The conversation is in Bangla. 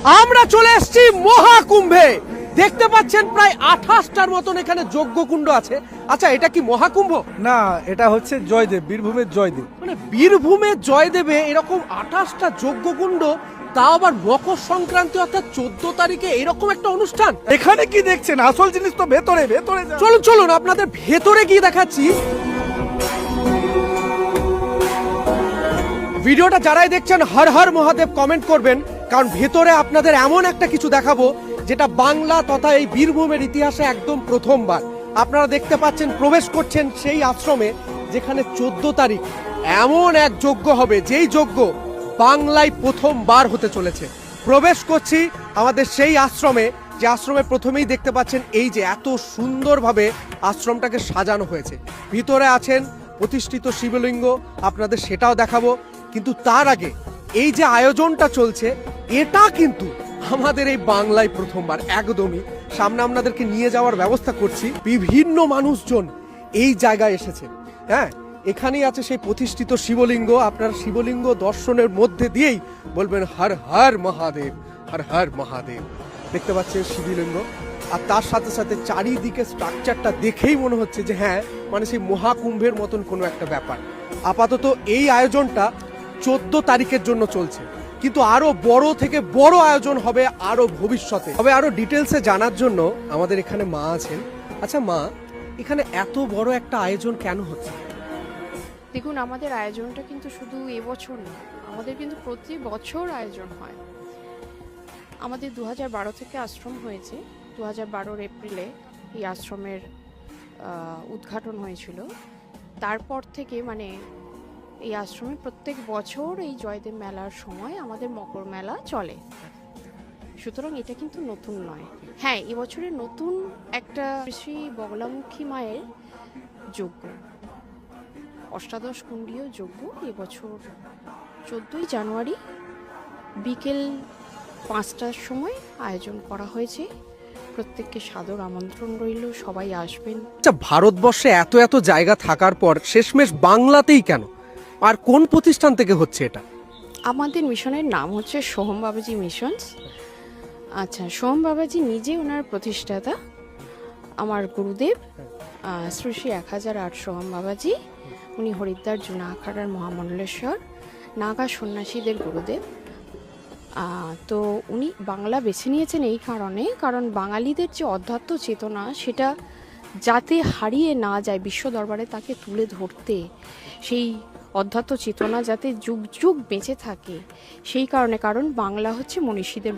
আমরা চলে এসেছি মহাকুম্ভে। দেখতে পাচ্ছেন প্রায় 28টার মতন এখানে যজ্ঞকুণ্ড আছে। আচ্ছা, এটা কি মহাকুম্ভ? না, এটা হচ্ছে জয়দেব, বীরভূমের জয়দেব। মানে বীরভূমের জয়দেবে এরকম 28টা যজ্ঞকুণ্ড, তাও আবার মকর সংক্রান্তি অর্থাৎ 14 তারিখে এরকম একটা অনুষ্ঠান। এখানে কি দেখছেন? আসল জিনিস তো ভেতরে ভেতরে যান। চলুন চলুন আপনাদের ভেতরে গিয়ে দেখাচ্ছি। ভিডিওটা যারাই দেখছেন হর হর মহাদেব কমেন্ট করবেন, কারণ ভেতরে আপনাদের এমন একটা কিছু দেখাবো যেটা বাংলা তথা এই বীরভূমের ইতিহাসে একদম প্রথমবার। আপনারা দেখতে পাচ্ছেন প্রবেশ করছেন সেই আশ্রমে যেখানে 14 তারিখ এমন এক যজ্ঞ হবে, যেই যজ্ঞ বাংলায় প্রথমবার হতে চলেছে। প্রবেশ করছি আমাদের সেই আশ্রমে, যে আশ্রমে প্রথমেই দেখতে পাচ্ছেন এই যে এত সুন্দরভাবে আশ্রমটাকে সাজানো হয়েছে। ভিতরে আছেন প্রতিষ্ঠিত শিবলিঙ্গ, আপনাদের সেটাও দেখাবো। কিন্তু তার আগে এই যে আয়োজনটা চলছে, এটা কিন্তু আমাদের এই বাংলায় প্রথমবার। একদমই সামনে আপনাদেরকে নিয়ে যাওয়ার ব্যবস্থা করছি। বিভিন্ন মানুষজন এই জায়গায় এসেছে। হ্যাঁ, এখানেই আছে সেই প্রতিষ্ঠিত শিবলিঙ্গ। আপনার শিবলিঙ্গ দর্শনের মধ্যে দিয়েই বলবেন হর হর মহাদেব, হর হর মহাদেব। দেখতে পাচ্ছেন শিবলিঙ্গ, আর তার সাথে সাথে চারিদিকে স্ট্রাকচারটা দেখেই মনে হচ্ছে যে হ্যাঁ, মানে সেই মহাকুম্ভের মতন কোনো একটা ব্যাপার। আপাতত এই আয়োজনটা 14 তারিখের জন্য চলছে, কিন্তু আরো বড় থেকে বড় আয়োজন হবে আরো ভবিষ্যতে। তবে আরো ডিটেলসে জানার জন্য আমাদের এখানে মা আছেন। আচ্ছা মা, এখানে এত বড় একটা আয়োজন কেন হচ্ছে? দেখুন, আমাদের আয়োজনটা কিন্তু শুধু এবছর না, আমাদের কিন্তু প্রতি বছর আয়োজন হয়। আমাদের 2012 থেকে আশ্রম হয়েছে। 2012 এপ্রিলে এই আশ্রমের উদ্ঘাটন হয়েছিল। তারপর থেকে মানে এই আশ্রমে প্রত্যেক বছর এই জয়দেব মেলার সময় আমাদের মকর মেলা চলে। সুতরাং এটা কিন্তু নতুন নয়। হ্যাঁ, এবছরে নতুন একটা শ্রী বগলামুখী মায়ের যজ্ঞ, অষ্টাদশ কুণ্ডীয় যজ্ঞ এবছর 14ই জানুয়ারি বিকেল 5টার সময় আয়োজন করা হয়েছে। প্রত্যেককে সাদর আমন্ত্রণ রইল, সবাই আসবেন। আচ্ছা, ভারতবর্ষে এত এত জায়গা থাকার পর শেষমেশ বাংলাতেই কেন, আর কোন প্রতিষ্ঠান থেকে হচ্ছে এটা? আমাদের মিশনের নাম হচ্ছে সোহম বাবাজি মিশনস। আচ্ছা, সোহম বাবাজি নিজে ওনার প্রতিষ্ঠাতা, আমার গুরুদেব শ্রী শ্রী 1008 সোহম বাবাজি। উনি হরিদ্বার জুনা আখাড়ার মহামণ্ডলেশ্বর নাগা সন্ন্যাসীদের গুরুদেব। তো উনি বাংলা বেছে নিয়েছেন এই কারণে, কারণ বাঙালিদের যে অধ্যাত্ম চেতনা সেটা যাতে হারিয়ে না যায়, বিশ্ব দরবারে তাকে তুলে ধরতে, সেই অধ্যাত্ম চেতনা যাতে যুগ যুগ বেঁচে থাকে, সেই কারণে। কারণ বাংলা হচ্ছে মনীষীদের